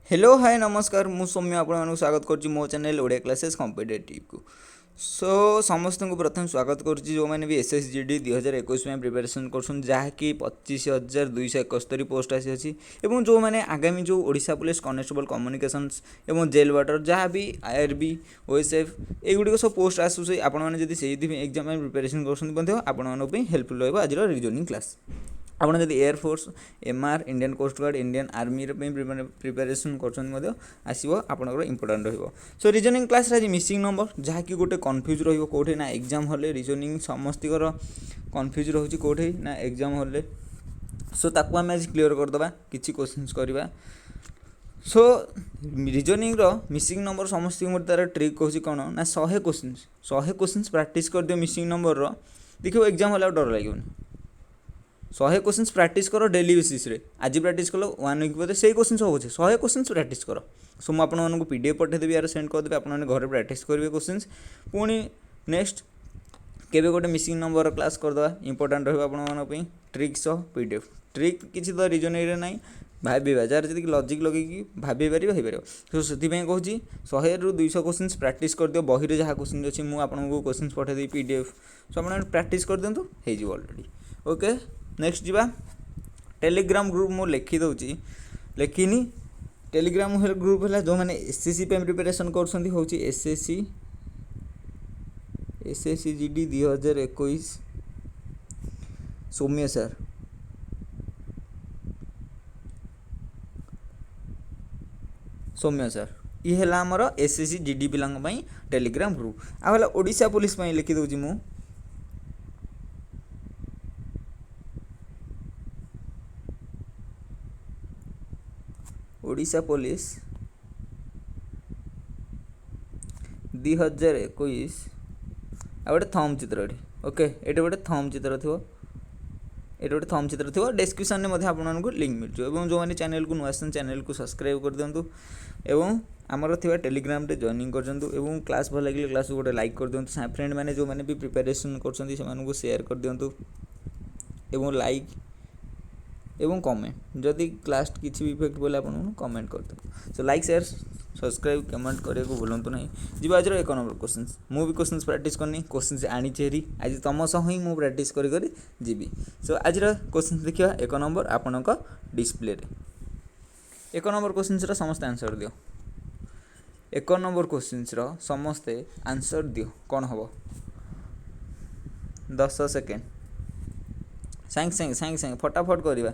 Hello hi नमस्कार मु सौम्य आपको स्वागत करुच्ची मो चैनल ओडिया क्लासेस कॉम्पिटिटिव को समस्त को प्रथम स्वागत करुच्ची जो मैंने भी एसएसजीडी 2021 में प्रिपरेशन कर जहाँकि 25,271 पोस्ट आसी अच्छी और जो मैंने आगामी जो ओडिशा पुलिस कनेस्टेबल कम्युनिकेशंस और जेल वाटर जहाँ भी आईआरबी ओएसएफ एगुड़ी सब पोस्ट आसूस आपने से एग्जाम में प्रिपरेशन कर हेल्पफुल रहा आज रिजनिंग क्लास आप air force MR Indian coast guard Indian army preparation कर आसो आपंकर इंपोर्टाट रही रिजनिंग क्लास आज मिसिंग नंबर जहाँकि गोटे कन्फ्यूज रोटे ना एग्जाम हॉल रिजनिंग समस्त कन्फ्यूज रोचे कौटे ना एग्जाम हॉल ताकू आम आज क्लीयर करदे किसी क्वेश्चंस करवा रिजनिंग मिसिंग नंबर समस्त तार ट्रिक कौन कौन ना 100 क्वेश्चंस प्राक्ट कर दियो मिसिंग नंबर देखो एग्जाम हॉल डर लगे 100 क्वेश्चंस प्रैक्टिस करो डेली बेसिस रे आज प्रैक्टिस कलो 1 वीक बाद से क्वेश्चन हो 100 क्वेश्चंस प्रैक्टिस करो सो मुझे आपको पीडीएफ पठेदेवी यार सेंड करदेवी आपने घर प्रैक्टिस करेंगे क्वेश्चंस पुणी नेक्स्ट केवे गोटे मिसिंग नंबर क्लास करदे इंपोर्टाट रही ट्रिक सह पीडीएफ ट्रिक किसी तो रिजनिंग ना भाव जार जी लजिक लगे भाई पार हो तो से कहूँ 100 ରୁ 200 क्वेश्चंस प्रैक्टिस कर दियो बही जहाँ क्वेश्चन अच्छी मुझे आपको क्वेश्चन पठेदेवी पीडीएफ सो आप प्रैक्टिस कर दिंतु हो ऑलरेडी ओके नेक्स्ट जीवा टेलीग्राम ग्रुप मु लिखी दूची लिखिनी टेलीग्राम ग्रुप है जो मैंने एसएससी पे प्रिपरेशन कर एसएससी जीडी 2021 सौम्य सर ये है आमर एसएससी जीडी पिला टेलीग्राम ग्रुप आला ओडिशा पुलिस लिखी दूची मु ओडिशा पुलिस 2021 आ गोटे थम चित्र ओके ये गोटे थम चित्र थो ये गोटे थम चित्र थो डिस्क्रिप्शन में आपको लिंक मिल जाए जो मैंने चैनल को नुआ चैनल को सब्सक्राइब कर दिंतु एवं आमर थी टेलीग्राम रे जॉइनिंग कर दिंतु एवं क्लास भल लगे क्लास गोटे लाइक कर दिंतु फ्रेंड मैंने जो मैंने भी प्रिपरेशन कर शेयर कर दिंतु एवं लाइक एवं कमेंट जदि क्लास किसी भी इफेक्ट बोले आप कमेंट कर दो so like share subscribe comment करने को भूलु ना जी आज 1 नंबर क्वेश्चन मुझे क्वेश्चन प्रैक्टिस करनी क्वेश्चन आनी हेरी आज तुम सह ही मुझे प्रैक्टिस करी जीवी सो आज क्वेश्चन देखा 1 नंबर आपण डिस्प्ले 1 नंबर क्वेश्चन समस्त आंसर दियो 1 नंबर क्वेश्चन समस्ते आंसर दियो कौन हम 10 सेकेंड साइंग साइंग फटाफट करवा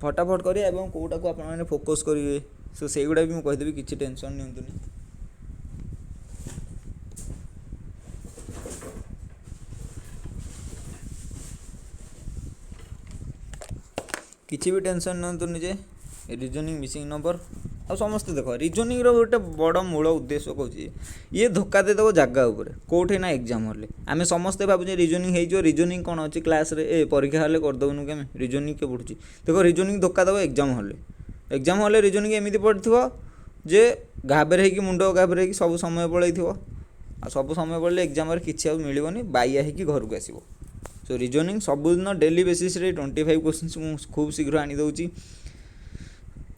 फटाफट करें और कौटा को आपने फोकस करेंगे सो से गुड़ा भी मुझे कहीदेवी किसी टेंशन नियंतुनी किसी भी टेंशन नियंतुनी जे रिजनिंग मिसिंग नंबर आ समस्त देख रिजनिंग गोटे बड़ मूल उद्देश्य कौन ये धोखा देदेव जगह उपर कौटे ना एग्जाम हॉल आम समस्ते भावुचे रिजनिंग हो रिजनिंग कौन अच्छी क्लास रे परीक्षा हॉल करदेवनु कि रिजनिंग के पढ़ुची देख रिजनिंग धोखा देव एग्जाम हॉल रिजनिंग एमती पढ़ जे घाबरे हो मुंड घाबरे हो सब समय पलि सब समय पड़े एग्जाम किसी मिलनी बाइया हो घर को आसो सो रिजनिंग सबुदिन डेली बेसिस 25 क्वेश्चन खूब शीघ्र आनी दूची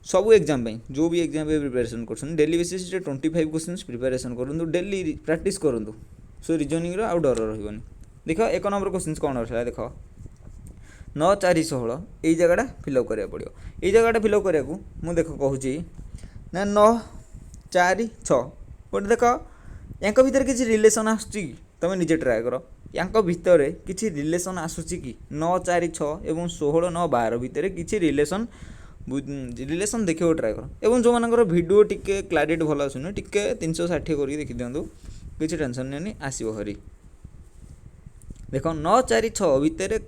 सब एग्जाम जो भी एग्जाम प्रिपरेशन कर डेली बेसिस 25 क्वेश्चन प्रिपरेशन करूँ डेली प्रैक्टिस करूँ सो रिजनिंग आउ डर रही देख 1 नंबर क्वेश्चन कौन रहा देख 9 4 16 यही जगह फिलअप करा पड़ो ये जगह फिलअप कराया मुझे देख कहूँ ना 9 4 6 गोटे देख या भितर किसी रिलेसन आसूँ तुम निजे ट्राए कर या भितर किसी रिलेसन आसूँ कि 9 4 6 और 16 9 12 भितर किसी रिलेसन देखो ट्राए कर एवं जो मानकर वीडियो टिके क्लारिटी भल आसुनी टिके 360 करके देखी दिंतु किसी टेंशन नहीं आसो हरी देख 9 4 6 भितर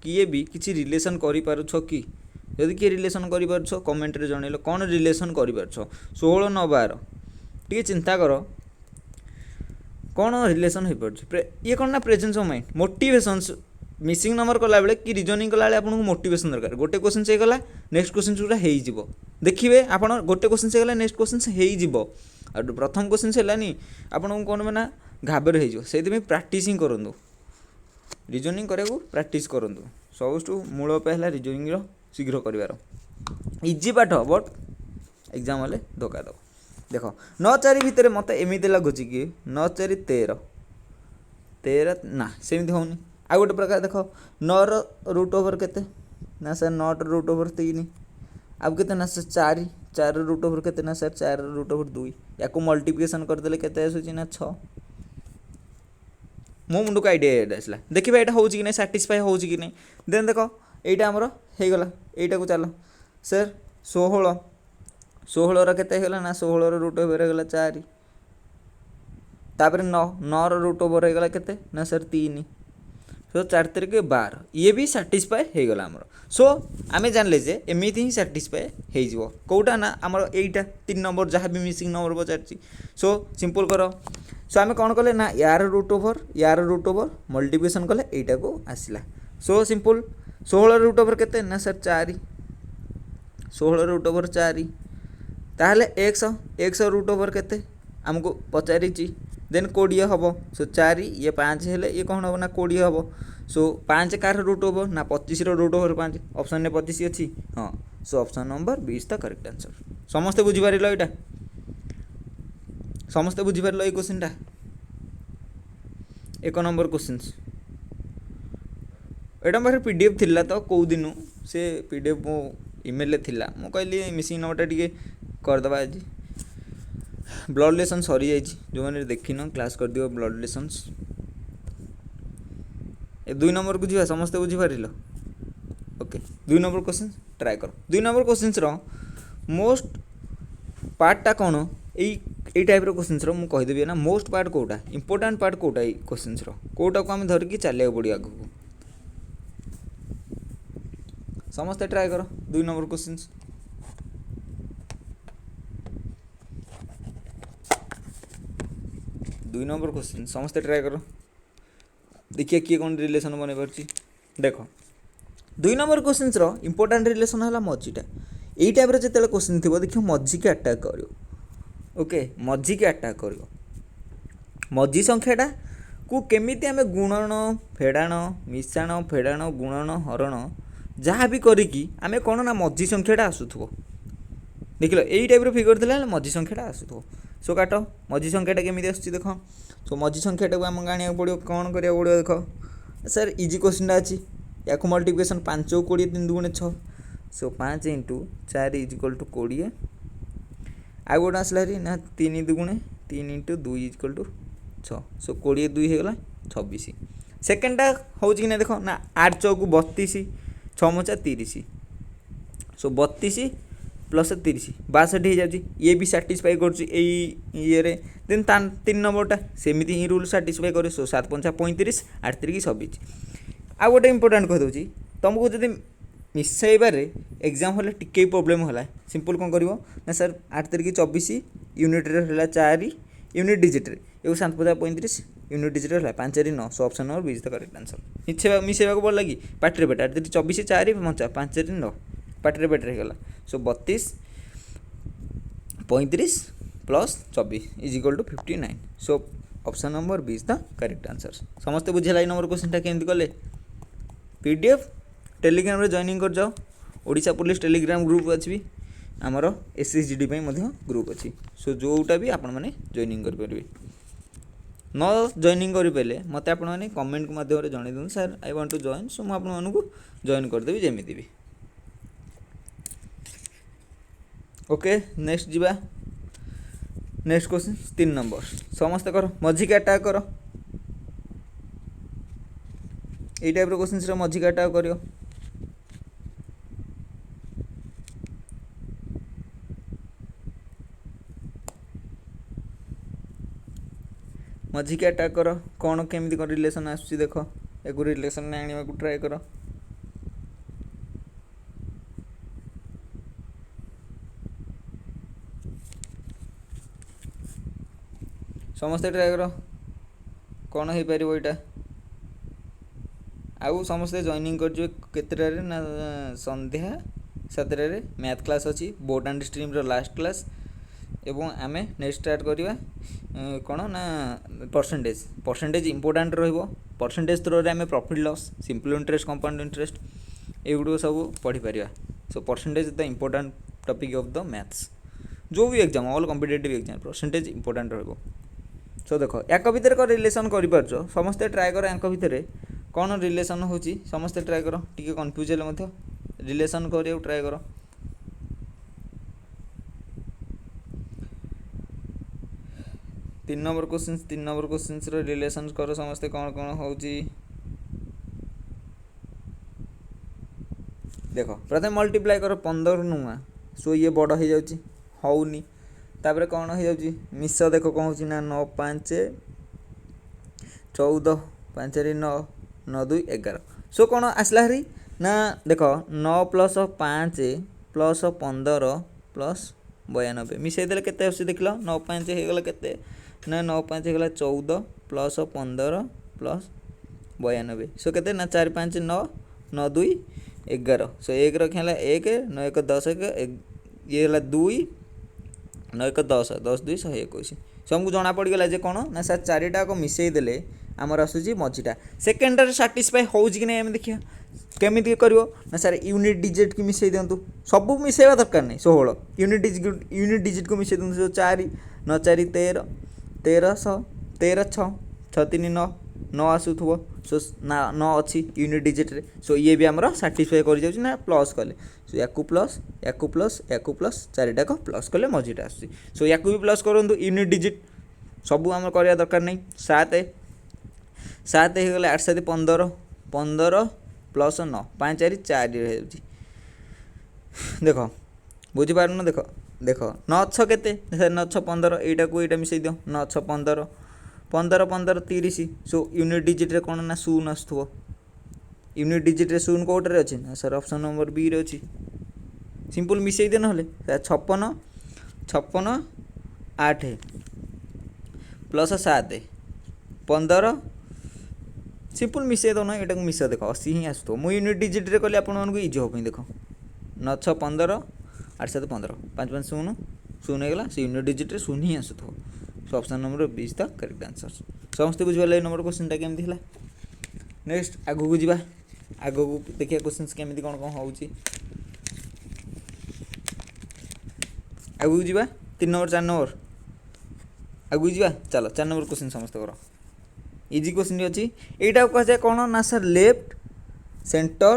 किए भी किसी रिलेसन कर कि जदि किए रिलेसन कर कमेंट रे जनइल कौन रिलेसन कर 16 9 12 टे चिंता कर कौन रिलेसन हो पार ये कौन ना presence of mind motivations missing number कला बेले कि रिजनिंग कला बेले आपको मोटिवेशन दरकार गोटे क्वेश्चन से गला नेक्स्ट क्वेश्चन जोटा हो देखिए आप गोटे क्वेश्चन से गला नेक्स्ट क्वेश्चन हो प्रथम क्वेश्चन से है आपको कौन ना घाबर हो प्राक्ट करूँ रिजनिंग कराया प्राक्ट करूँ सब मूल उपाय है रिजनिंग शीघ्र कर इजी पाठ बट एग्जाम हेले धोका दब देख 9 4 भितर मत एमती लगुच कि 9 4 13 13 ना सेमती होनी आ गोटे प्रकार देख 9 रूट ओवर केते ना सर 9 रूट ओवर 3 अब केते ना सर 4 4 रूट ओवर केते ना सर 4 रूट ओवर 2 या मल्टीप्लिकेशन करदेले केते आसुची ना 6 मो मुंड को आइडिया आसला देखिए यहाँ हूँ कि नहीं साटिस्फाई हो कि नहीं देन देख यहाँ आमर होगला यहाँ को चल सर 16 16 केते होगा ना 16 रूट ओवर होगा 4 तापर 9 9 रूट ओवर होगा केते ना सर 3 सो 4 3 12 ये भी साटिस्फाए होगला आमर सो आम जानले जे एमती ही साटिस्फाए हो कौटा ना आमर यहीटा 3 नंबर जहाँ भी मिसिंग नंबर पचार सो सिंपल कर सो आम कौन कले ना यार रूट ओवर मल्टीप्लिकेशन कले यहीटा को आसला सो सिंपल 16 रूट ओवर केते ना सर 4 16 रूट ओवर 4 ताहले 100 रूट ओवर केते आमको पचारि देन 20 हम सो 4 ये 5 हेले ये कौन हम ना 20 हम सो 5 कार रूट ओवर ना 25 रूट ओवर 5 ऑप्शन ने 25 अच्छी हाँ सो option number 20 the correct answer समस्ते बुझीपार यहाँ समस्ते बुझीपार ये क्वेश्चन टा 1 नंबर क्वेश्चन एटा मोर पीडीएफ थिला तो कौ दिन से पीडीएफ मो ईमेल थिला मो कहली मिसिंग नंबरटा टिके करदबा आज ब्लड लेसन सरी जाइए जो मैंने देखिन क्लास कर दियो ब्लड लेसन्स ए 2 नंबर को जीवा समस्ते बुझीपार ओके 2 नंबर क्वेश्चन ट्राए कर 2 नंबर क्वेश्चन मोस्ट पार्टा कौन यही टाइप क्वेश्चन मुझे कहीदेवी ना मोस्ट पार्ट कौटा इंपोर्टाट पार्ट कौटा क्वेश्चन कौटा को आम धरिकी चलिया पड़ो आग को समस्ते ट्राए कर 2 नंबर क्वेश्चन 2 नंबर क्वेश्चन समस्ते ट्राए कर देखिए किए कौन रिलेशन बन पार्टी देख 2 नंबर क्वेश्चन इंपोर्टाट रिलेशन है मझीटा यही टाइप जो क्वेश्चन थी देखिए मझी के अटाक कर ओके मझी के अटाक कर मझी संख्याटा को केमिति आमे गुणन फेड़ाण मिशाण फेड़ाण गुणन हरण जहाँ भी करिकी आमे कौन ना मझी संख्याटा आसुथबो देख लो यही टाइप फिगर थी मझी संख्याटा आसुथबो सो काट मझी संख्याटा केमिति आसुची देख सो मझी संख्याटा को आम गाणिया पड़ो कौन करा पड़ो देख सर इजी क्वेश्चनटा अच्छी या मल्टीप्लिकेशन 5 20 3 2 6 सो 5 × 4 इजिकल टू 20 आ गोटे आसला ना 3 2 3 × 2 इजिकल टू 6 सो 20 2 होगा 26 सेकेंडटा हूँ कि ना देख ना 8 चौक 32 6 मचा 30 सो 32 प्लस 30 62 हो जाए ये भी साटिस्फाई कर देन 3 नंबरटा सेमती ही रूल साटिस्फाई करे सो 7 5 35 8 3 26 आ गोटे इंपोर्टाट कहीदे तुमको जब मिसाइबार एग्जाम हले टिके प्रोब्लेम होला सिंपल कौन कर ना सर 8 3 24 यूनिट रे 4 यूनिट डिजिट रे एगो 7 5 35 यूनिट डिजिट है 5 4 9 so option number 20 the correct answer मिसेवा को बोल लगी पार्टी बेटा 24 4 5 5 4 9 पार्टी बेटर होगा so 32 35 plus 24 is equal to 59 so option number 20 the correct answer समस्ते बुझेगा ये नंबर क्वेश्चन केमती कले पीडीएफ टेलीग्राम रे जॉइनिंग कर जाओ ओडिशा पुलिस टेलीग्राम ग्रुप अच्छी आमर एसएसजीडी ग्रुप अच्छी सो जोटा भी आपण मैंने जॉइनिंग करेंगे न जॉइनिंग करें मत आप कमेंट माध्यम जन दूँ sir I want to join so मुझे जॉइन करदेवी जमी भी ओके नेक्स्ट जीवा नेक्स्ट क्वेश्चन 3 नंबर समस्त कर मझी के अटाक कर यही टाइप क्वेश्चन मझी के अटाक कर मझी के अटाक कर कौन केमती कौन रिलेशन आसुची देख एक रिलेशन आने को ट्राए कर समस्ते ट्राए कर कौन हो पार यहाँ आउ समस्ते जॉइनिंग कर ना संध्या 7 मैथ क्लास अच्छी बोर्ड एंड स्ट्रीम रो लास्ट क्लास एवं आमे नेक्स्ट स्टार्ट करवा कौन ना परसेंटेज इंपोर्टाट परसेंटेज थ्रो आम profit loss simple interest compound interest एगुड़ सब पढ़ी पार so percentage the important topic of the maths जो भी exam all competitive exam percentage important रहिबो। सो देख याक भितर को रिलेसन कर समस्ते ट्राए कर यांक भितर कौन रिलेसन होची समस्ते ट्राए कर टिके कन्फ्यूज हेले मध्य रिलेसन करिया ट्राए कर। तीन नंबर क्वेश्चन रिलेसन कर समस्ते कौन कौन होची देख प्रथम मल्टीप्लाई कर 15 नुआ सो ये बड़ हो जाउची होउनी तापर कौन हो जाउची मिस देख कौन होची ना 9 5 14 5 9 9 2 11 सो कौन आसला हरी ना देख 9 प्लस 5 प्लस 15 प्लस 92 मिसई देले केते आसी देखलो 9 5 हे गला केते ना 9 5 हे गला 14 प्लस 15 प्लस 92 सो केते ना 4 5 9 9 2 11 सो 1 रखे 1 9 1 10 ये 2 9 1 10 10 2 121 सो हमको जना पड़गला जे कौन ना सर चारिटा को मिसई देले आमर आसूची मझीटा सेकेंडर साटिस्फाई होउची कि नहीं आम देखिए केमी कर ना सर यूनिट डिजिट की मिसई दिंतु सब मिसेवा दरकार नहीं 16 यूनिट डिजिट को मिसई दिंतु 4 9 4 13 13 13 6 6 3 9 9 आसुथो सो ना 9 अच्छी यूनिट डिजिट रे सो ये भी आमर साटिस्फाई कर जाउची ना प्लस कले सो याकू प्लस चारिटा को प्लस कले मझीटा आसी सो याकू भी प्लस करंतु यूनिट डिजिट सब आम करया दरकार नहीं 7 7 हो गले 8 7 15 15 प्लस 9 5 4 4 रही देख बुझीपार न देख देख 9 6 केते 9 6 15 एटा को एटा मिसई दियो 9 6 15 15 15 30 सो यूनिट डिजिट रे कोन ना शून्य आसथुवो यूनिट डिजिट रे शून्य कोटरे अछि ना सर ऑप्शन नंबर बी रे अछि सिंपल मिसई दे नहले 56 56 8 प्लस 7 15 सिंपल मिसई दो ना एटा को मिसा देख 80 ही आसतो मु यूनिट डिजिट रे कहले आपन मानको इजी हो पई देख 9 6 15 8 7 15 5 5 0 0 हेगला से यूनिट डिजिट रे शून्य ही आसतो सो option number 20 the correct answer समस्त बुझिबा नंबर क्वेश्चन टा केमथि हला नेक्स्ट आगु को जिबा आगु को देखिया क्वेश्चंस केमथि कोन कोन होउची आगु जिबा 3 नंबर 4 नंबर आगु जिबा चलो 4 नंबर क्वेश्चन समस्त करो इजी क्वेश्चन अच्छी यहाँ कह जाए कौन ना sir left centre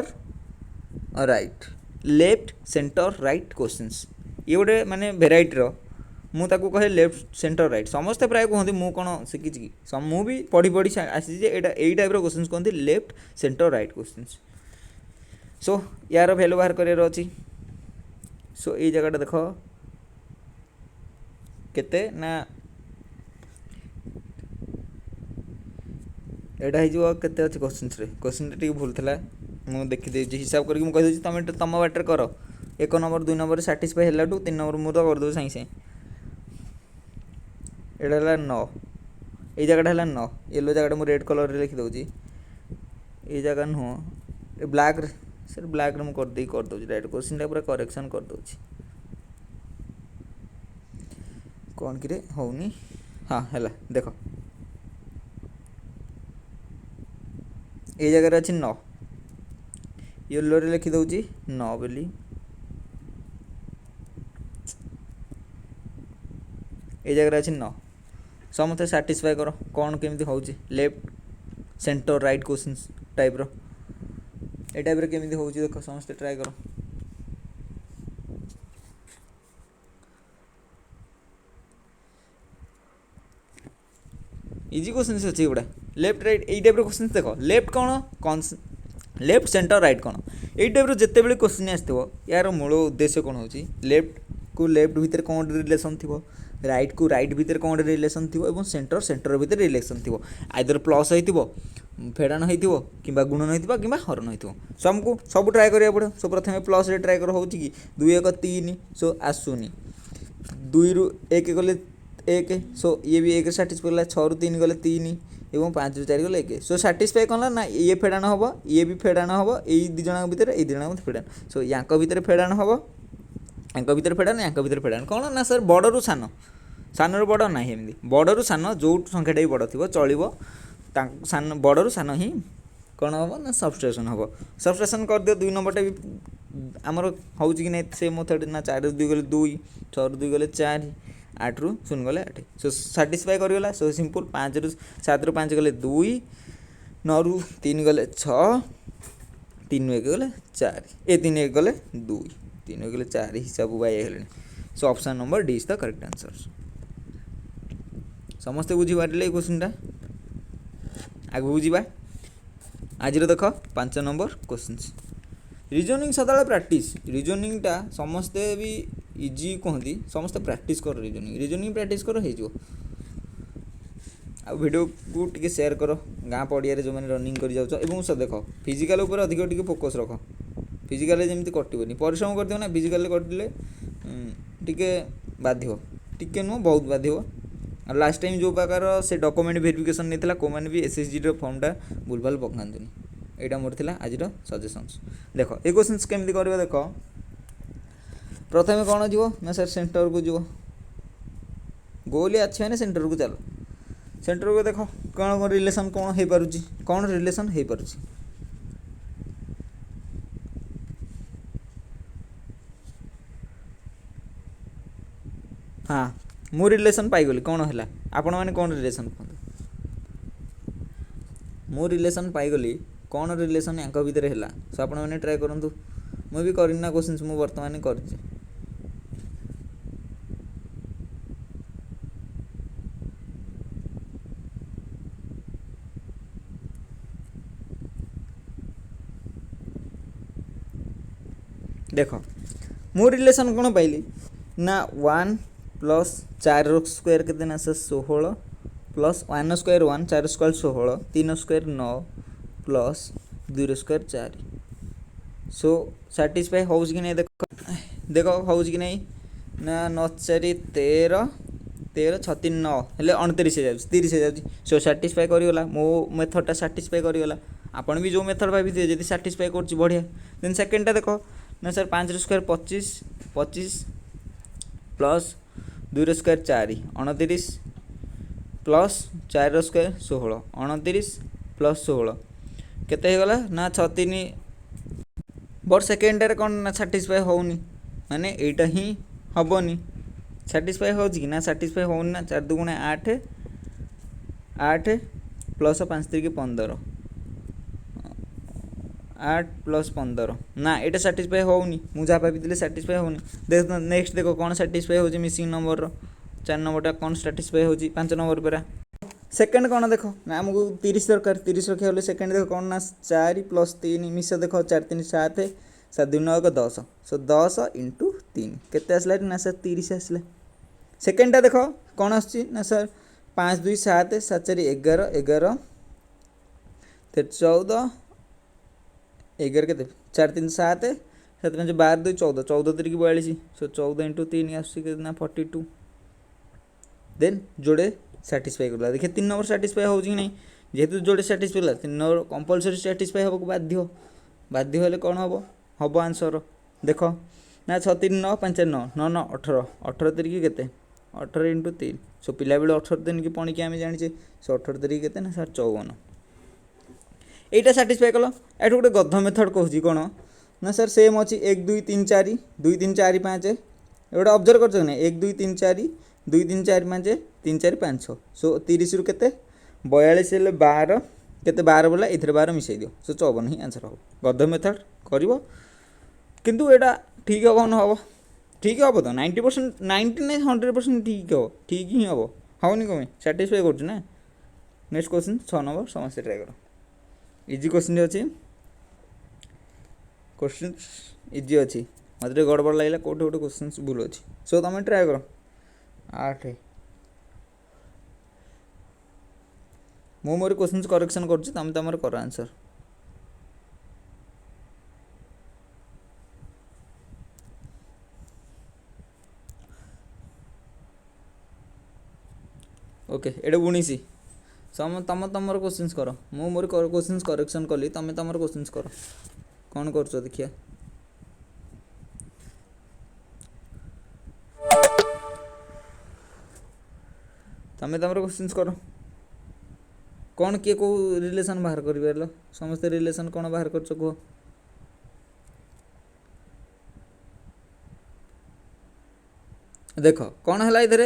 right left centre right questions ये गोटे माने भेराइटी मुझे कहे लेफ्ट सेंटर राइट समस्ते प्राय कहते मुझे कौन शिखी कि मु भी पढ़ी पढ़ी आसी यही टाइप क्वेश्चन कहते left centre right questions so यार भैल्यू बाहर करार अच्छी सो ये जगह देख केते ना एटा हो केते अच्छे क्वेश्चन टे भूल था मुझे देखी हिसाब करके कहीदे तुम तुम बाटर कर 1 नंबर 2 नंबर साटिस्फाई है 3 नंबर मुझे करदे साइंग साइंग एटा 9 ये जगह है 9 येलो जगह मुझे रेड कलर रे लिखिदे ये जगह नुह ब्लैक सर ब्लैक मुझे करदे राइट क्वेश्चन पूरा करेक्शन करदे कौन कि होनी हाँ है देख ये जगह अच्छी 9 येलो रे लिखी दउची 9 बोली ये जगह अच्छी 9 समस्ते साटिस्फाई कर कौन केमती होउची left centre right questions type रो ए टाइप रे केमती होउची देखो समस्ते ट्राई करो इजी क्वेश्चन अच्छे गुड़ा लेफ्ट राइट यही टाइप क्वेश्चन देख लेफ्ट कौन लेफ्ट सेंटर राइट कौन यही टाइप जिते बड़े क्वेश्चन आसो यार मूल उद्देश्य कौन हो लेफ्ट को लेफ्ट भितर कौन रिलेसन थी राइट को राइट भितर कौन रिलेसन थी और सेंटर सेंटर भितर रिलेसन थी आइदर प्लस हो फेड़ाण हो कि गुणन हो कि हरण हो सो आमको सब ट्राए करा पड़ो सो प्रथम प्लस रे ट्राए कर हो कि 2 1 3 सो आसुनी 2 रु 1 गले 1 सो ये भी 1 साटिस्फाई गला 6 रु 3 गले 3 एवं 5 रु 4 गले 1 सो साटिस्फाई कला ना ये फेड़ाण हम ये भी फेड़ाण हम यही दी जन भितर ये दी जन फेड़ाण सो या भितर फेड़ाण हम या भितर फेड़ाण या भितर फेड़ाण कौन ना सर बड़ रु सान सान रु बड़ ना एमती बड़ रु सान जो संख्याटा भी बड़ थी चलो सान बड़ रु सान ही कौन हम ना सबस्ट्रेशन हम सबस्ट्रेशन कर दियो 2 नंबरटा भी आमर हूँ कि नहीं से मेथड ना 4 ରୁ 2 गले 2 6 ରୁ 2 गले 4 8 ରୁ 0 गले 8 सो साटिस्फाई करगला सो सिंपल 5 ରୁ 7 ରୁ 5 गले 2 9 ରୁ 3 गले 6 3 1 गले 4 ए 3 1 गले 2 3 1 गले 4 हिसाब बाई हेले सो option number D is the correct answer समस्ते बुझी पारे क्वेश्चन टा आगू जावा आज देख 5 नंबर क्वेश्चन रिजनिंग सदा प्रैक्टिस रिजनिंग टा समस्ते भी इजी कहती समस्ते प्रैक्टिस कर रिजनिंग प्रैक्टिस कर हो वीडियो को टिके शेयर कर गाँ पड़िया जो मैंने रनिंग कर जाऊँ सब देख फिजिकल उपर अधिक टिके फोकस रख फिजिकल जमी कटोनी परिश्रम कर ना फिजिकल कटिले टिके बाध्य टिके नुह बहुत बाध्य लास्ट टाइम जो प्रकार से डॉक्यूमेंट वेरिफिकेशन नहीं को मैंने भी एसएसजी फॉर्मटा भूलभाल पकातुनि यहाँ मोर थिला आज सजेशंस देख ये क्वेश्चन केमती कर देख प्रथम कौन जीव ना सर सेंटर को जीव गोल अच्छे मैंने सेंटर को चलो सेंटर को देख कौन कौन रिलेशन कौन हो पारुची कौन रिलेशन हो पारुची हाँ मु रिलेशन पाईगली कौन है आपण मैंने कौन रिलेशन कहते मु रिलेशन पाईगली कौन रिलेशन या भितर है सो आपण मैंने ट्राए करूँ मुझे करना क्वेश्चन मुझे बर्तमान कर देख मु रिलेशन कौन पाइली ना 1 प्लस 4 स्क्वायर के ना sir 16 plus 1 square 1 4 square 16 3 square 9 plus 2 square 4 सो साटिस्फाई हो कि नहीं देख देख हो कि नहीं ना 9 4 13 13 6 3 9 हेले 29 हो 30 हो जाए सो साटिस्फाई करगला मो मेथडटा साटिस्फाई करगला आपण भी जो मेथड भाभी थे जब साटिस्फाई कर बढ़िया देन सेकेंडटा देख ना sir 5 square 25 25 plus 2 square 4 29 plus 4 square 16 29 plus 16 केते हो गला ना 6 3 बट सेकेंड कौन ना साटिस्फाई होनी माने एटा ही हबनी साटिस्फाई हो ना साटिस्फाई होनी ना 4 2 8 8 प्लस 5 3 15 8 प्लस 15 ना ये साटिस्फाई होनी मुझे भाभी साटिस्फाई होनी देख नेक्स्ट देख कौन साटिस्फाई हो मिसिंग नंबर 4 नंबरटा कौन साटिस्फाई हो 5 नंबर पर सेकेंड कौन देख ना आमको 30 दरकार 30 रखा गले सेकेंड देख कौन ना 4 प्लस 3 मिस देख 4 3 7 7 2 9 10 सो 10 इंटू 3 केते आसला ना सर 30 आसला सेकेंडटा देख कौन आस ना सर 5 2 7 7 4 11 11 14 11 के 4 3 7 7 5 12 2 14 14 3 42 सो 14 इंटू 3 आसना 42 देन जोड़े साटिस्फाई करला देखिए 3 नंबर साटिस्फाई हो कि नहीं जेहेतु जोड़े साटिस्फाई करला 3 नंबर कंपलसरी साटिस्फाई हो बाध्य बाध्य हेले कौन हम हम आंसर देख ना 6 3 9 5 9 9 9 18 18 तरीक के 18 इंटू 3 सो पिला बेले 18 दिन की पणिकी आम जाने सो 18 तरीक के ना सर 54 এইটা ସାଟିସ୍ଫାଏ କଲ ଏଠୁ ଗୋଟେ ଗଧ ମେଥଡ଼ କହୁଛି କ'ଣ ନା ସାର୍ ସେମ୍ ଅଛି 1 2 3 4 2 3 4 5 ଏଗୁଡ଼ା ଅବଜର୍ଭ କରୁଛ ନା 1 2 3 4 2 3 4 5 3 4 5 6 ସୋ 30 ରୁ କେତେ 42 ହେଲେ 12 କେତେ 12 ବୋଲେ ଏଥିରେ 12 ମିଶାଇ ଦିଅ ସୋ 54 ହିଁ ଆନ୍ସର୍ ହେବ ଗଧ ମେଥଡ଼ କରିବ କିନ୍ତୁ ଏଇଟା ଠିକ୍ ହେବ ନ ହେବ ଠିକ୍ ହେବ ତ 90% 90 ନାଇଁ 100% ଠିକ୍ ହେବ ଠିକ୍ ହିଁ ହେବ ହେବନି କ'ଣ ପାଇଁ ସାଟିସ୍ଫାଏ କରୁଛୁ ନା ନେକ୍ସଟ କ୍ୱେଶ୍ଚିନ୍ 6 ନମ୍ବର ସମସ୍ତେ ଟ୍ରାଏ କର इजी क्वेश्चन अच्छी क्वेश्चन इजी अच्छी मत गड़बड़ लगे कौटे गोटे क्वेश्चन भूल अच्छी सो तुम ट्राए कर 8 मु मोर क्वेश्चन करेक्शन कर कर आंसर ओके एटे 19 सम तुम तुम क्वेश्चन कर मु मोर क्वेश्चन करेक्शन कली तुम तुम क्वेश्चन कर कौन कर देखिए तुम तुम क्वेश्चन कर कौन किए को रिलेशन बाहर कर समस्ते रिलेशन कौन बाहर कर कह देख कौन है इधर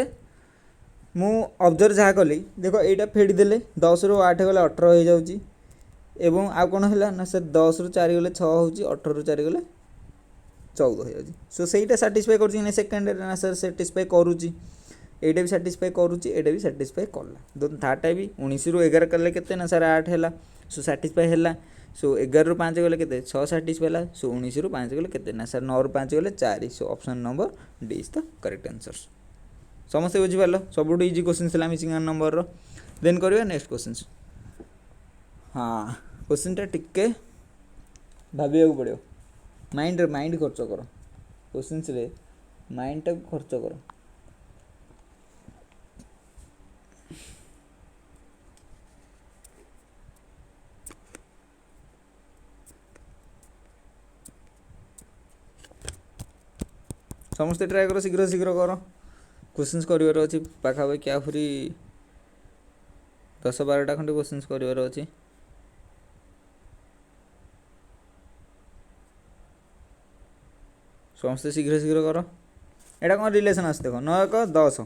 मु ऑब्जर्व जहाँ कली देख यहाँ फेड़ी देले 10 रु 8 गले 18 हो जाऊँगी एवं आउ कौन है ना सर 10 रु 4 गले 6 हो 18 रु 4 गले 14 हो जाऊँगी सो सहीटा साटिस्फाई कर सेकेंड ना सर साटिस्फाई करुच्ची एटा भी साटिस्फाई करुच्ची एटा भी साटिस्फाई कला थार्टा भी 19 रु 11 कले केते ना सर 8 है सो साटिस्फाई है सो 11 रु 5 गले केते 6 साटिस्फाई है सो 19 रु 5 गले केते ना सर 9 रु 5 गले 4 सो option number D is the correct answer समस्त बुझिपार सब इजी क्वेश्चन था मिसिंग नंबर रो देन करिया नेक्स्ट क्वेश्चन हाँ क्वेश्चनटा टिके भाविया पड़ो माइंड खर्च कर क्वेश्चन रे माइंड टा खर्च कर समस्ते ट्राए कर शीघ्र शीघ्र कर क्वेश्चन कर अच्छी पाखापाखि क्या पूरी 10-12टा खंडे क्वेश्चन कर अच्छी समस्ते शीघ्र शीघ्र कर एटा कौन रिलेसन आस देख 9 1 10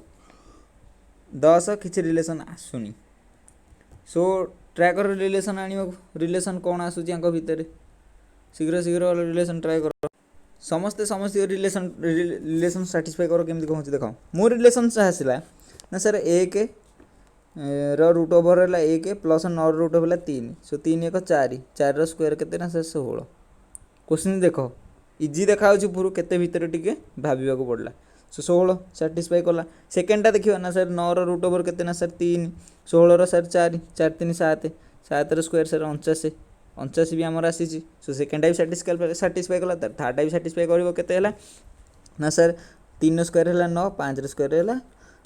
10 किसी रिलेसन आसुनी सो ट्राए कर रिलेसन आने रिलेसन कौन आसूची भितर शीघ्र शीघ्र रिलेसन ट्राए कर समस्ते समस्त रिलेसन साटिस्फाई कर केमती कौन देख मो रिलेसन आसला ना सर 1 रूट ओवर है 1 प्लस 9 रूट ओवर है 3 सो 3 1 4 4 स्क्वायर केते ना सर 16 क्वेश्चन देख इजी देखा पूरा केते भितर टिके भाविबा को पड़ला सो 16 साटिस्फाई कला सेकेंडटा देखिए ना सर 9 रूट ओवर केते ना सर 3 16 सर 4 4 3 7 7 स्क्वायर सर 49 89 भी आमर आसी सो सेकेंडटा भी साटिस्फाई कला थार्डटा भी साटिस्फाई कर ना सर 3 स्क्वायर है 9 5 स्क्वायर है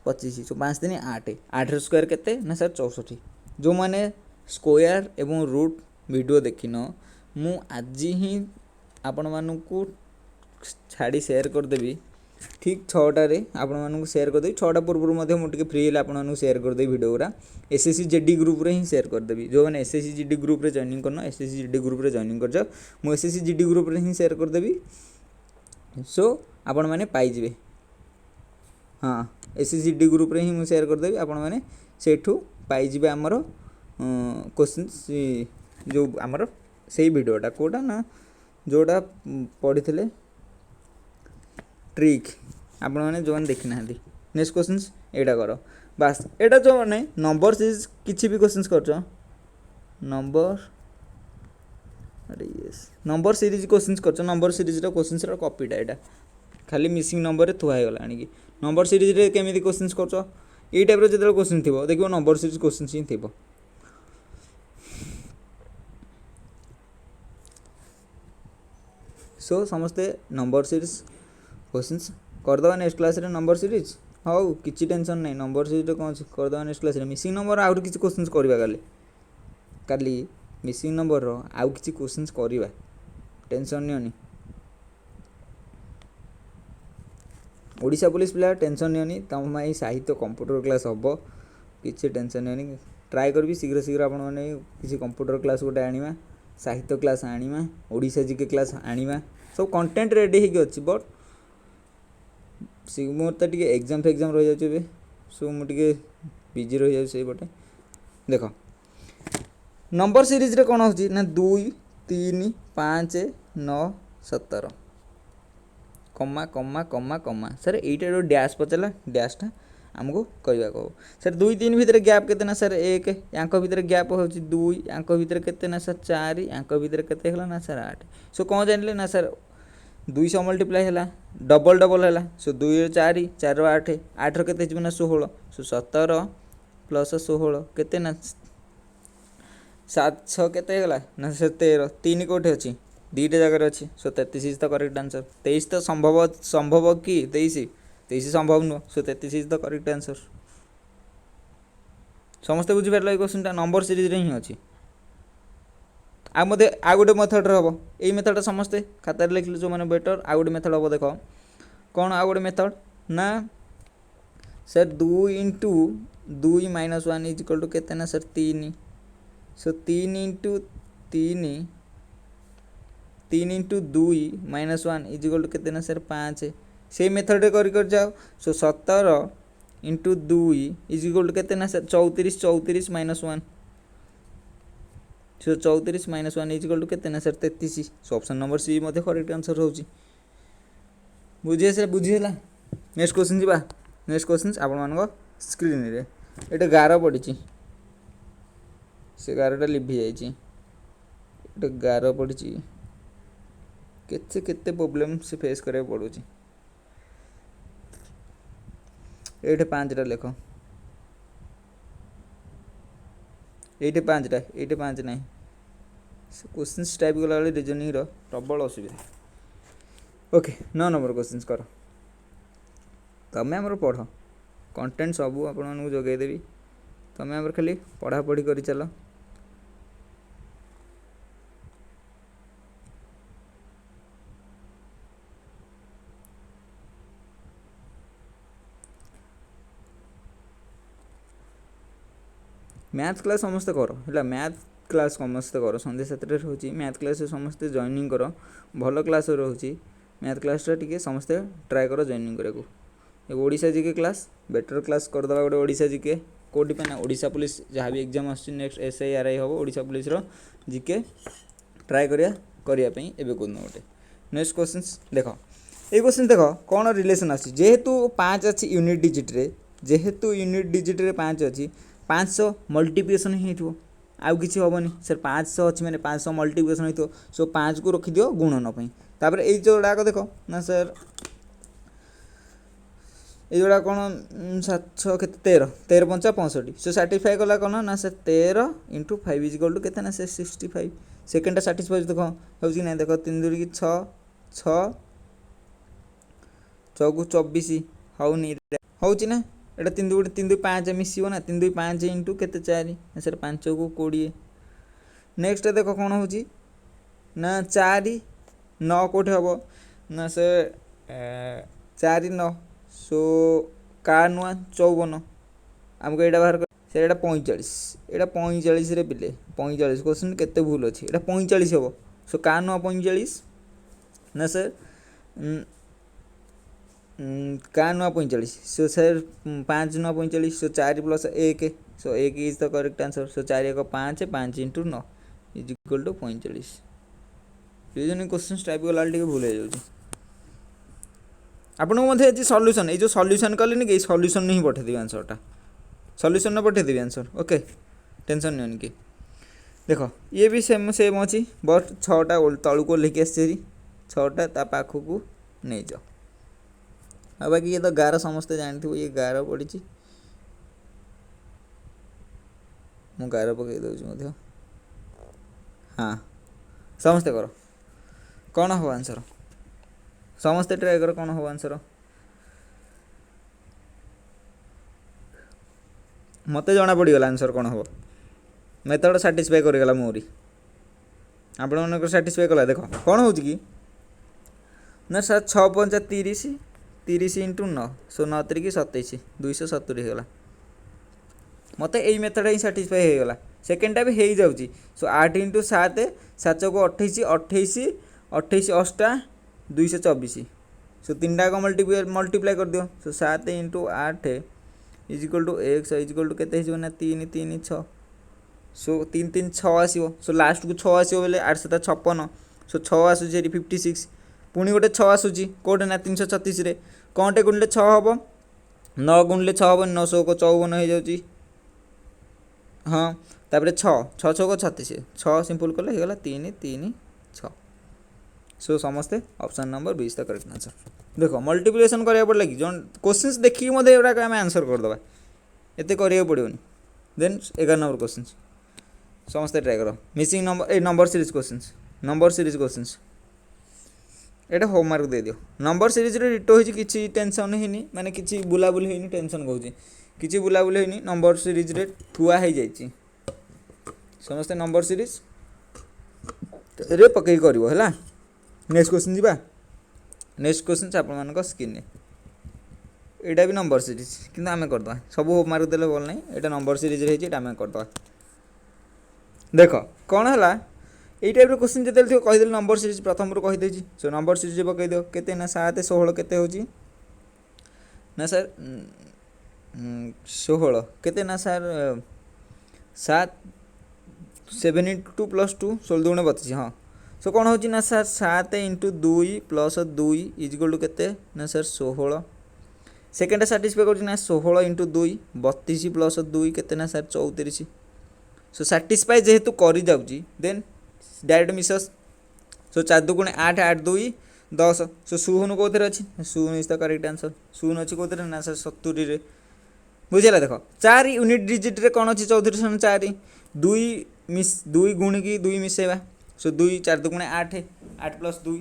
25 सो 5 3 8 8 स्क्वायर केते ना सर 64 जो मैंने स्क्वायर एवं रूट वीडियो देखिन मु आज ही आपण मानू छाड़ी शेयर करदेवी ठीक 6टारे आपण मानू शेयर करदेवी 6टा पूर्व मुझे फ्री है आपको शेयर करदेवी वीडियो गुरा एसएससी जेडी ग्रुप रे ही शेयर करदेवी जो मैंने एसएससी जेडी ग्रुप रे जॉइनिंग करना एसएससी जेडी ग्रुप रे जॉइनिंग कर जाओ मु एसएससी जेडी ग्रुप रे ही शेयर करदेवी सो आपण मैंने पाइबे हाँ एसएससी जेडी ग्रुप रे ही मु शेयर करदेवी आपण मैंने सेठू पाइबे आमर क्वेश्चन जो आमर से वीडियोटा कोटा ना जोटा पढ़ी थे ट्रिक आपण मैंने जो देखी ना नेक्स्ट क्वेश्चन एटा कर बास एटा जो मैंने नंबर सीरीज किसी भी क्वेश्चन कर नंबर सीरीज क्वेश्चन कर नंबर सीरीज क्वेश्चन कॉपीटा यहाँ खाली मिसिंग नंबर थुआगला आनिक नंबर सीरीज केमी क्वेश्चन कर टाइप जो क्वेश्चन थी देखो नंबर सीरीज क्वेश्चन ही थी सो समस्ते नंबर सीरीज क्वेश्चंस करदे नेक्स्ट क्लास रे नंबर सीरीज हाउ किसी टेंशन नहीं नंबर सीरीज कौन करदे नेक्स्ट क्लास रे मिसिंग नंबर आउट किसी क्वेश्चंस करबा काली मिसिंग नंबर रो आउ किसी क्वेश्चंस करबा टेंशन नहीं ओडिशा पुलिस पिला टेंशन नहीं तुम साहित्य कंप्यूटर क्लास हम किसी टेंशन नहीं ट्राए करबी शीघ्र शीघ्र आपण माने किसी कंप्यूटर क्लास गोटे आनिबा साहित्य क्लास आनिबा ओडिशा जीके क्लास आनिबा सब कंटेंट रेडी होगी अच्छी बट मोर तो टे एग्जाम फेग्जाम रही जाए सो मुझे बिजी रही जाए पटे देख नंबर सीरीज रे कौन होची ना 2 3 5 9 17 कमा कमा कमा कमा सर यहीटा डैश पचारा डैशटा आमको करवा कहो सर 2 3 भितर गैप केते ना सर 1 यांक भितर गैप होची 2 यांक भितर केते ना सर 4 यांक भितर केते हला ना सर 8 सो कौन जानले ना सर 2 से मल्टीप्लाई है डबल डबल है सो 2 4 4 8 8 केते ना 16 सो 17 प्लस 16 केते ना 7 6 केते गला ना सर 13 3 कोठे अछि दीटा जगह अच्छी सो 33 इज द करेक्ट आंसर 23 तो संभव कि 23 संभव नुह सो 33 इज द करेक्ट आंसर समस्त बुझीपार क्वेश्चन नंबर सीरीज रे ही अच्छी आ गोटे मेथड हम यही मेथड समस्ते खातार लिखले जो मैंने बेटर आ गोटे मेथड हम देख कौन आ गोटे मेथड ना sir 2 into 2 minus 1 is equal to केते ना sir 3 so 3 into 3 3 into 2 minus 1 is equal to केते ना सर 5 से मेथड कर जाओ। So 17 into 2 is equal to केते ना 34 34 minus 1। So 34 minus 1 is equal to केते ना 33। सो ऑप्शन नंबर सी मते करेक्ट आंसर होची। बुझे से बुझिला। नेक्स्ट क्वेश्चन जीवा। नेक्स्ट क्वेश्चन आपण मानको स्क्रीन रे एटा गार पड़ी से गारटा लिभि जाइए एटा गार पड़ी केते केते प्रॉब्लम से फेस करे पड़ू। ये 5टा लेख ये 5टा ये 5 ना क्वेश्चन टाइप गला रिजनिंग प्रबल असुविधा। ओके 9 नंबर क्वेश्चन कर तमें आमर पढ़ कंटेंट सबू आपको जोगेदेवी तमें आमर खाली पढ़ापढ़ी कर चल। मैथ क्लास समस्ते कर है मैथ क्लास समस्ते कर संध्या 7 रोचे मैथ क्लास समस्ते जॉइनिंग कर भल क्लास रोचे मैथ क्लासटा टी समस्ते ट्राए कर जॉइनिंग करा। Odisha GK class better class करदे गोटे ओडिशा जीके कौटी पे ना ओडिशा पुलिस जहाँ भी एग्जाम आस नेक्स्ट SIRI हम ओडिशा पुलिस जीके ट्राए करने एवं कौन गोटे। नेक्स्ट क्वेश्चन देख ये क्वेश्चन देख कौन रिलेसन आसी जेहेतु 5 अच्छी यूनिट डिजिट रे जेहेतु यूनिट डिजिट रे 5 अच्छी 500 मल्टीप्लिकेशन ही हो आउ किसी हेनी सर 500 अच्छी मैंने 500 मल्टीप्लिकेशन हो सो 5 को रखिद गुणन तापर ये जोड़ाक देख ना सर ये जोड़ा कौन 700 के 13 13 5 65 सो साटिस्फाई कला कौन ना sir 13 into 5 is equal to के ना सर 65 सेकेंडटा साटिस्फाई देख हो कि ना देख 3 2 की 6 6 6 को 24 होनी होची ना एटा 3 2 3 2 5 मिसिबो ना 3 2 5 इंटू केते 4 सर 5 को 20। नेक्स्ट देख कौन हो ना 4 9 कोठे हम ना सर 4 9 सो का नुआ 54 आमको यहाँ बाहर सर यहाँ 45 यहाँ 45 रे पिले 45 क्वेश्चन केते भूल अच्छी यहाँ 45 हम सो का नुआ 45 ना सर का नुआ 45 सो सर 5 नुआ 45 so 4 plus 1 so 1 is the correct answer. So 4 1 5 5 into 9 is equal to 45। Reasoning question type गला टे भूल हो जाए आपको मध्य सल्यूशन ये सल्यूशन कले कि सल्यूशन ही पठेदेवी आंसरटा सल्यूशन न पठेदेवी आंसर। ओके टेंशन नहीं कि देख ये भी सेम सेम अच्छी बट 6टा तलू को लेकिन आसी 6टा ता पाखक नहीं जाओ। अब बाकी ये तो गार समस्ते जानते ये गार पड़ी मु गार पकई दूसरी हाँ समस्ते कर कौन हम आंसर समस्ते ट्राए कर कौन हम आंसर मत जना पड़गला आंसर कौन हम मेथड साटिस्फाई करगला मोरी आपण साटिस्फाई कला देख कौन हो ना सर 6 5 30 30 इंटू 9 सो 9 3 की 27 270 होगा मत यही मेथड ही साटिस्फाई होगा। सेकेंडटा भी हो जाऊँगी सो 8 इंटू 7 7 को 28 28 28 8 224 सो 3टा को मल्टीप्लाई कर दियो so 7 into 8 is equal to x is equal to केते हो ना 3 3 6 सो 3 3 6 आसो सो लास्ट को 6 आसो बोले 8 7 56 सो 6 आसूँ 56 पुणी गोटे 6 आसूँ कौटे ना 336 रे कौटे गुणिले 6 हम 9 गुणिले 6 हम 900 को 54 हो जाऊँगी हाँ तापर 6 6 6 को 36 6 सिंपल कले हो गला 3 3 6 सो समस्ते option number 20 the correct answer. देखो मल्टीप्लिकेशन करिया पड़ला कि जन क्वेश्चंस देखि मधे एडा आम आंसर कर दबा एते करिया पड़ियोनी। देन 11 नंबर क्वेश्चंस समस्ते ट्राई करो missing number A number series questions Etah homework दे दियो नंबर सीरीज रे डिटो होई किछि टेंशन हेनी माने किछि बुलाबुली हेनी टेंशन कहूची किछि बुलाबुली हेनी नंबर सीरीज रे थुआ हे जाइछि समस्ते नंबर सीरीज रे पकई करिवो हला। नेक्स्ट क्वेश्चन जीवा नेक्स्ट क्वेश्चन आप स्क्रीन यहाँ भी नंबर सीरीज किंतु आम करदे सब होमवर्क देले भल नहीं यहाँ नंबर सीरीज रही आम करदे। देख कौन है এই টাইপର क्वेश्चन ଯେତେବେଳେ ଥିବ କହିଦେଲି ନମ୍ବର ସିରିଜ୍ ପ୍ରଥମରୁ କହିଦେଇଛି। ସୋ ନମ୍ବର ସିରିଜ୍ ପକାଇଦିଅ କେତେ ନା 7 16 କେତେ ହେଉଛି ନା ସାର୍ 16 କେତେ ନା ସାର୍ 7 7 × 2 + 2 16 × 2 = 32 ହଁ। ସୋ କ'ଣ ହେଉଛି ନା ସାର୍ 7 × 2 + 2 = କେତେ ନା ସାର୍ 16। ସେକେଣ୍ଡଟା ସାଟିସ୍ଫାଏ କରୁଛି ନା 16 × 2 32 + 2 କେତେ ନା ସାର୍ 34। ସୋ ସାଟିସ୍ଫାଏ ଯେହେତୁ କରିଯାଉଛି ଦେନ୍ डायरेक्ट मिसस। सो 4 × 2 = 8 8 2 10। सो 0 कौन अच्छी 0 इज द करेक्ट आंसर। 0 अच्छी कौन ना सर 70 रे बुझेगा देख 4 यूनिट डिजिट रे कौन अच्छी 34 4 2 गुणिकी 2 मिसेवा। सो 2 4 × 2 = 8 8 + 2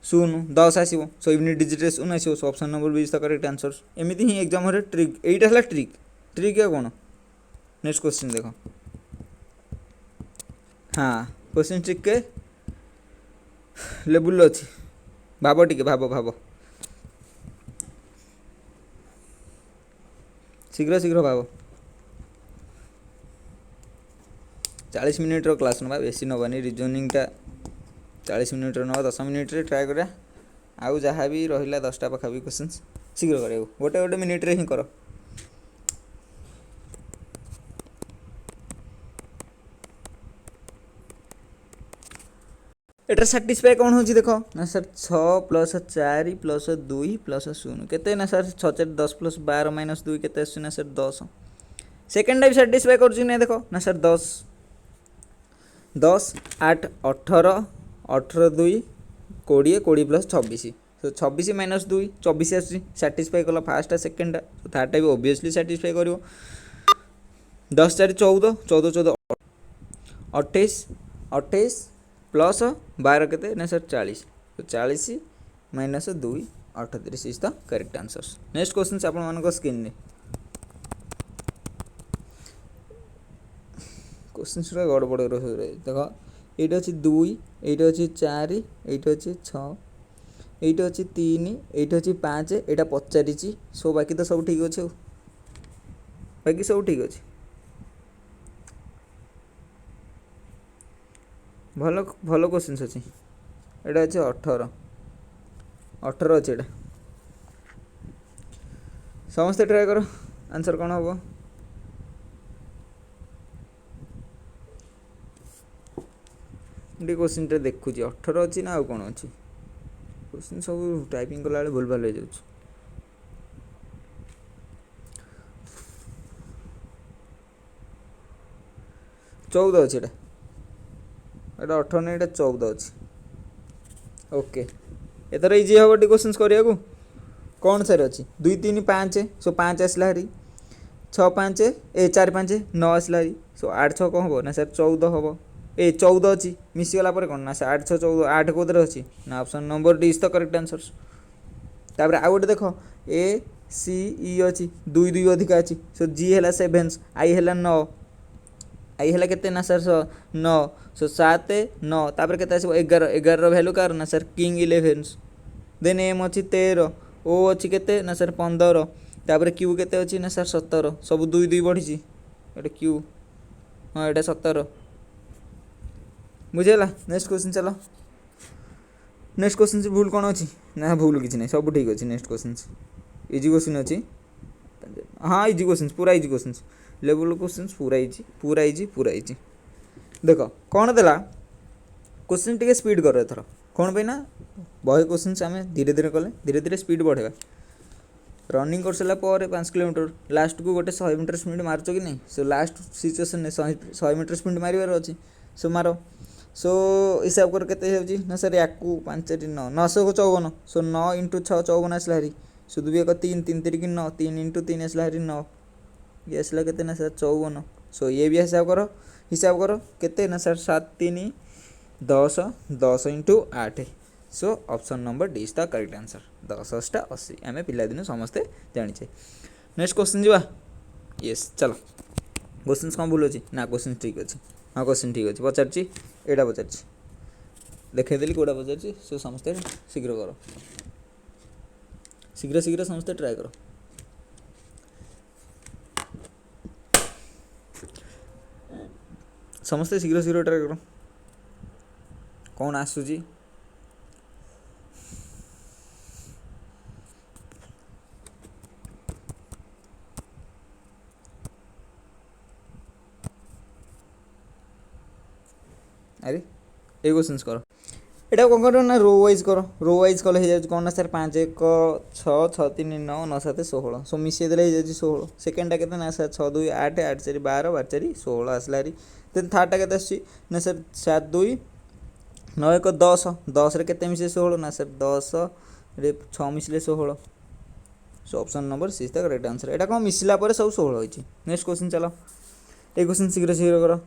0 10 आसो। सो यूनिट डिजिट रे 0 आसो। So option number B is the correct answer. एमती ही एग्जाम रे ट्रिक एटा हला ट्रिक ट्रिक या कौन नेक्स्ट क्वेश्चन देखो। हाँ क्वेश्चन ट्रिक के लेवल अच्छी भाव टिके भाव भाव शीघ्र शीघ्र भाव 40 मिनिट क्लास ना बेसी नबानी रिजनिंग टा 40 मिनिट ना 10 मिनिट रे ट्राए करा आउ जहाँ भी रहा 10टा पाखापी क्वेश्चन शीघ्र कर गोटे गोटे मिनिट रे ही कर। एटा साटिस्फाई कौन होची देखो ना सर 6 + 4 + 2 + 0 केते ना सर 6 4 10 + 12 - 2 केते आसी ना सर 10। सेकंड भी साटिस्फाई करची ना देखो ना सर 10 10 8 18 18 2 20 20 + 26। तो 26 - 2 24 आसी साटिस्फाई कला फास्ट सेकंड तो थर्ड भी ऑब्वियसली साटिस्फाई करिवो। 10 4 14 14 14 28 28 प्लस 12 के ना सर 40 तो 40 - 2 38 is the correct answer. Next question से आप स्क्रीन में क्वेश्चन पूरा गड़बड़ देख ये अच्छी 2 ये अच्छी 4 ये अच्छी 6 ये अच्छी 3 ये अच्छी 5 यहाँ पचारि सो बाकी तो सब ठीक अच्छे बाकी सब ठीक अच्छे भल भल क्वेश्चन अच्छी यहाँ अच्छे 18 18 अच्छे यहाँ समस्ते ट्राए कर आंसर कौन हम क्वेश्चन देखुची 18 अच्छी ना आउ कौन अच्छी क्वेश्चन सब टाइपिंग कला भूल भाल हो जाऊँ 14 अच्छे एटा 18 नहीं 14 अच्छी ओके एथर इजी हम टी क्वेश्चन करने कौन सारे अच्छी 2 3 5 सो 5 आसला हारी 6 5 ए 4 5 9 आसला हारी सो 8 6 कौन हम ना सर 14 हम ए 14 अच्छी मिसीगला कौन ना सर 8 6 14 8 कौन अच्छी ना option number D is the correct answer. तापर आउ गोटे देख ए सी ई अच्छी 2 2 अधिका अच्छी सो जी है 7 आई है 9 आई है केते ना सर 9 सो 7 9 तापर केते आसो 11 11 वैल्यू कार ना सर किंग 11 देन एम अच्छी 13 ओ अच्छी केते ना सर 15 तापर क्यू केते अच्छी ना सर 17 सब 2 2 बढ़ी एटा क्यू हाँ एटा 17 बुझेगा। नेक्स्ट क्वेश्चन चलो नेक्स्ट क्वेश्चन से भूल कौन अच्छी ना भूल किसी नहीं सब ठीक अच्छे। नेक्स्ट क्वेश्चन इजी क्वेश्चन अच्छी हाँ इजी क्वेश्चन पूरा इजी क्वेश्चन लेवल क्वेश्चन पूरा इजी पूरा इजी पूरा इजी देख कौन देला क्वेश्चन टे स्पीड कर एथर कौन पे ना बहे क्वेश्चन आम धीरे धीरे कले धीरे धीरे स्पीड बढ़ेगा रनिंग कर सारा 5 किलोमीटर लास्ट को गोटे 100 मीटर स्पीड मार्च कि नहीं so last situation 100 meter speed मारिबार अच्छी सो मार सो हिसाब कर के ना सर या 5 9 954 सो 9 × 6 54 आसला हारी सुध भी एक 3 3 3 9 3 × 3 आसला हारी 9 ये आसला के ना सर 54 सो ये भी हिसाब करो केते ना sir 7 3 10 10 × 8 so option number D is the correct answer 10 8 80 आम पिलादिन समस्ते जाचे। नेक्स्ट क्वेश्चन जावा यस चलो क्वेश्चन कौन भूल अच्छी ना क्वेश्चन ठीक अच्छे हाँ क्वेश्चन ठीक अच्छे पचार एटा पचार देखेदेली कौटा पचार सो समस्ते शीघ्र कर शीघ्र शीघ्र समस्ते ट्राए कर समस्ते शीघ्र शीघ्र ट्राए कर कौन आसूची अरे ये क्वेश्चन कर एटा कौन कर ना रो वाइज कर रो वाइज कले हो जाए कौन ना सर 5 1 6 6 3 9 9 7 16 सो मिसई देले हो जाए 16 सेकेंडटा केते ना सर 6 2 8 8 4 12 12 4 16 आसला री देन थर्डटा केते आसी ना सर 7 2 9 1 10 10 रे केते मिसे 16 ना सर 10 रे 6 मिसले 16 so option number C is the correct answer एटा कोन मिसला पर सब 16 होइची नेक्स्ट क्वेश्चन चलो ए क्वेश्चन शीघ्र शीघ्र करो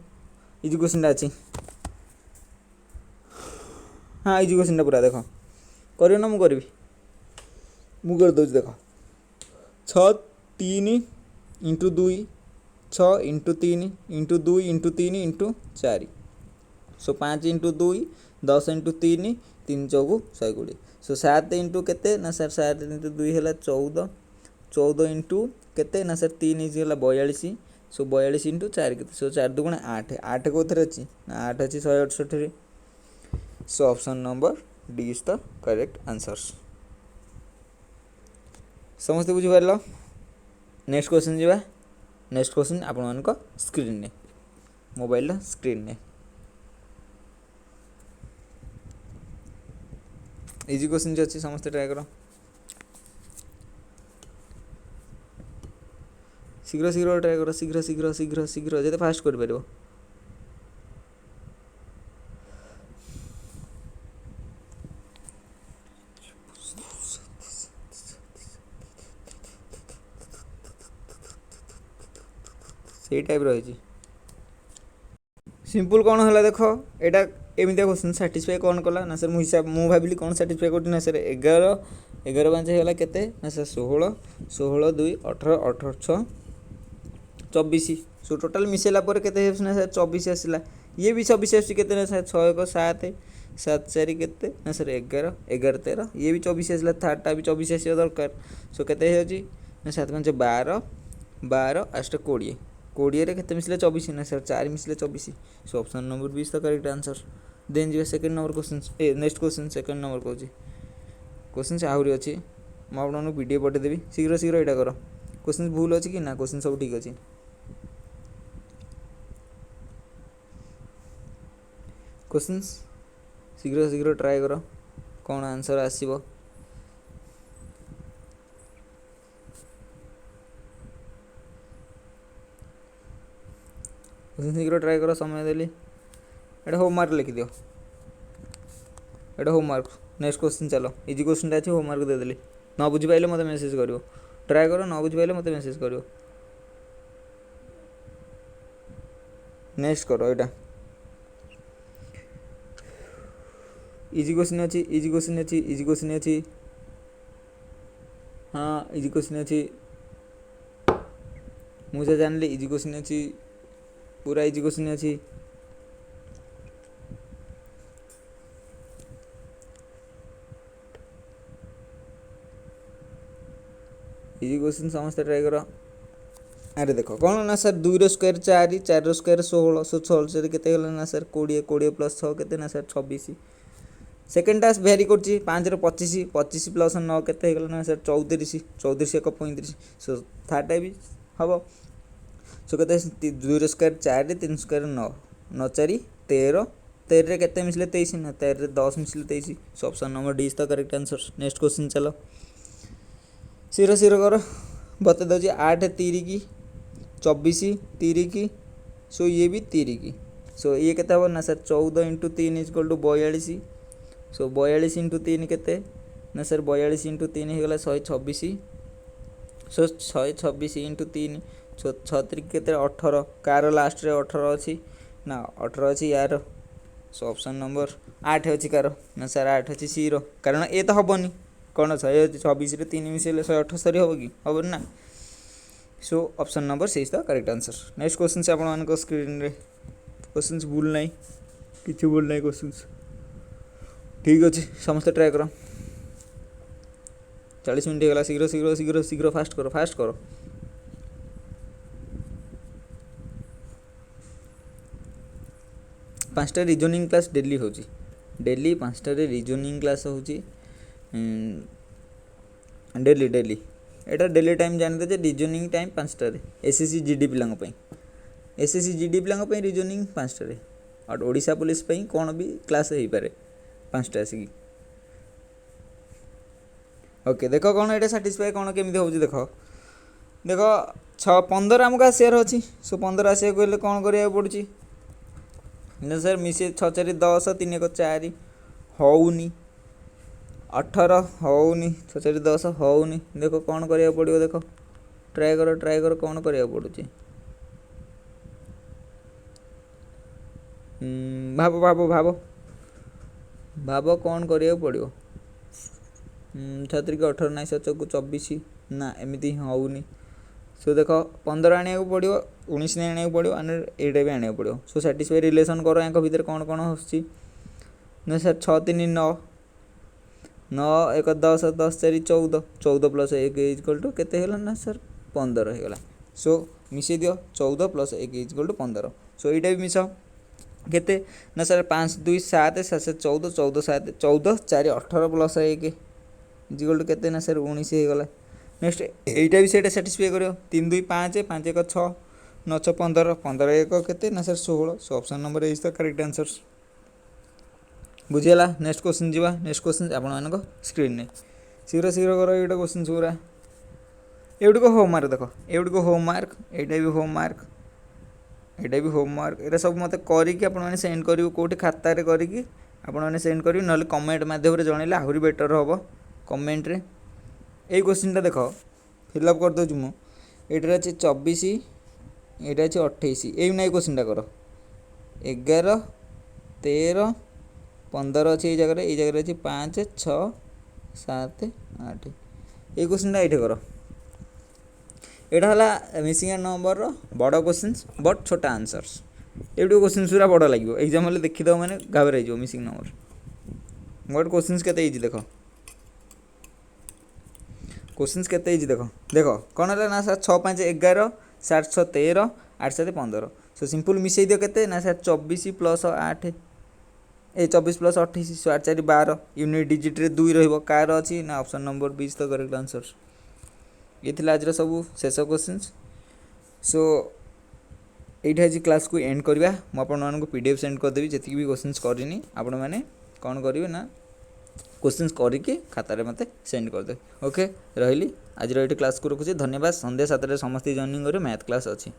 इजी क्वेश्चन अछि हाँ इजी क्वेश्चन पूरा देख करियो ना मुझे कर दूँ देख 6 3 into 2 6 into 3 into 2 into 3 into 4 सो 5 इंटू 2 10 इंटू 3 3 चौकु 120 सो 7 इंटू केते ना सर 7 इंटू 2 है 14 14 इंटू केते ना सर 3 है 42 सो 42 इंटू 4 केते सो 4 2 8 8 कौन अच्छी ना 8 अच्छी 168 सो option number D is the correct answers समस्त बुझीपार नेक्स्ट क्वेश्चन जी नेक्स्ट क्वेश्चन आपण मान स्क्रीन ने मोबाइल स्क्रीन ने इजी क्वेश्चन जो अच्छी समस्त ट्राए कर शीघ्र शीघ्र ट्राए कर शीघ्र शीघ्र शीघ्र शीघ्र जिते फास्ट कर पार से टाइप रही सिंपल कौन है देख एटा एमती क्वेश्चन साटिस्फाई कौन कला ना सर मुझे भाविली कौन साटिस्फाई कर ना सर 11 11 5 है केते ना सर 16 16 2 18 18 6 24 सो टोटाल मिसेला पर केते ना सर 24 आसला ये भी 24 आसी केते ना सर 6 1 7 7 4 केते ना सर 11 11 13 ये भी 24 आसला थर्डटा भी 24 आसा दरकार सो केते हो ना 7 5 12 12 8 20 20 रे केते मिसले 24 ना सर 4 मिसले 24 so option number B is the correct answer then जी second number question next question second number कहूँ क्वेश्चन आहरी अच्छी मुझे आपको वीडियो पठेदेवी शीघ्र शीघ्र यहाँ कर क्वेश्चन भूल अच्छी कि ना क्वेश्चन सब ठीक अच्छे क्वेश्चन शीघ्र शीघ्र ट्राए कर कौन आंसर आसब क्वेश्चन शीघ्र ट्राए कर समय देली एटा होमवर्क लिखिदियो एटा होमवर्क नेक्स्ट क्वेश्चन चलो इजी क्वेश्चन अच्छे होमवर्क देदेली न बुझी पाइले मत मेसेज करियो ट्राए कर न बुझी पाइले मत मेसेज करियो नेक्स्ट करो एटा इजी क्वेश्चन अच्छी इजी क्वेश्चन अच्छी इजी क्वेश्चन अच्छी हाँ इजी क्वेश्चन अच्छी मुझे जानली इजी क्वेश्चन अच्छी पूरा इजी क्वेश्चन अच्छी इजी क्वेश्चन समस्त ट्राए कर अरे देख कौन ना सर 2 रो स्क्वायर 4 4 रो स्क्वायर 16 सो 16 केते गला ना सर 20 20 प्लस 6 केते ना सर 26 सेकेंड टास्क भेरी करछि 5 रो 25 25 प्लस 9 केते गला ना सर 34 34 1 35 सो थर्ड टाइप हबो सो केते 2 रो स्क्वायर 4 3 स्क्वायर 9 9 4 13 13 रे केते मिसले 23 ना 13 रे 10 मिसले 23 सो option number D is the correct answer next question चलो शीघ्र शीघ्र कर बता दो 8 3 की 24 3 की सो ये भी 3 की सो ये केते हो ना sir 14 into 3 is equal to 42 so 42 into 3 केते ना सर 42 इंटू 3 हो गला 126 सो 126 इंटू 3 36 केते 18 कार लास्ट रे 18 अच्छी ना 18 अच्छी यार सो ऑप्शन नंबर 8 अच्छी कार ना सर 8 अच्छी सी रो कारण ए तो हेनी कौन 26 रे 3 मिसेले 178 हम कि हम ना so option number C is the correct answer next question से आपण स्क्रीन रे क्वेश्चन भूल ना कि भूल ना क्वेश्चन ठीक अच्छे समस्त ट्राए कर 40 मिनट होगा शीघ्र शीघ्र शीघ्र शीघ्र फास्ट करो 5टा रिजनिंग क्लास डेली होची डेली 5टाରେ रिजनिंग क्लास होची डेली डेली एटा डेली टाइम जानते जे रिजनिंग टाइम 5टाରେ एसएससी जीडी पिलांग पई एसएससी जीडी पिलांग पई रिजनिंग 5टाରେ और ओडिशा पुलिस पई कोन भी क्लास हेई पारे 5टा आसी ओके देखो कौन ये साटिस्फाई कौन केमी हो देखो 15 आमको आसार अच्छी सो 15 आसा कहले कौन करा पड़ी सर मिसे 6 4 10 3 1 4 होनी 18 होनी 6 4 10 होनी देखो कौन करा पड़ो देख ट्राए कर कौन करा पड़ुची भाव भाव भाव भाव कौन करा पड़ो 6 18 नाई 7 24 ना एमती होनी सो देख 15 आने पड़ो 19 नहीं आने पड़ो एटा भी आने पड़ो सो साटिस्फाई रिलेसन करो या भितर कौन कौन होची ना सर 6 3 9 9 1 10 10 4 14 14 प्लस 1 इक्वल टू केते होला ना सर 15 होगा सो मिसई दियो 14 प्लस 1 इक्वल टू 15 सो यहाँ भी मिस केते ना सर 5 2 7 7 14 14 7 14 4 18 प्लस 1 इक्वल टू केते ना सर 19 होगा नेक्स्ट एटा भी सेटा साटिस्फाई करो 3 2 5 5 1 6 9 6 15 15 1 केते ना sir 16 so option number is the correct answer बुझीगला नेक्स्ट क्वेश्चन जीवा नेक्स्ट क्वेश्चन आपण मानको स्क्रीन ने शीघ्र शीघ्र करो एटा क्वेश्चन पूरा एवडी को होमवर्क देखो एवडी को होमवर्क एटा भी होमवर्क एटा भी होमवर्क एटा सब मते करी कि आपण माने सेंड करियो कोठी खाता रे करी कि आपण माने सेंड करियो नले कमेंट माध्यम रे जणैले आहुरी बेटर होबो कमेंट रे এই क्वेश्चनटा देख फिलअप कर दूँ मुझे अच्छे 24 ये अच्छे 28 यही ना क्वेश्चनटा कर 11 13 15 अच्छे ये जगह अच्छे 5 6 7 8 ये क्वेश्चनटा ये कर यहाँ है मिसिंग नंबर बड़ क्वेश्चन बट छोटा आंसर्स ये क्वेश्चन पूरा बड़ लगे एग्जाम देखीद मैंने घाबरे मिसिंग नंबर बट क्वेश्चन के देख क्वेश्चंस केते इजी देखो देखो कौन है ना सर 6 5 11 7 6 13 8 7 15 सो सिंपल मिसई दियो केते ना सर 24 प्लस 8 ए 24 प्लस 28 सो 8 4 12 यूनिट डिजिट रे 2 रहिबो कार अछि ना ऑप्शन नंबर 20 तो करेक्ट आंसर ये थिला आज सब शेष क्वेश्चंस सो एठी आज क्लास को एंड करबा म आपन मान को पीडीएफ सेंड कर देबी जति भी क्वेश्चंस करिनी आपन माने कौन करिवे ना क्वेश्चंस करके खातार मत सेंड कर दे ओके रही आज ये क्लास को रखुच्छे धन्यवाद संध्या 7 समस्त जॉइनिंग मैथ क्लास अच्छी।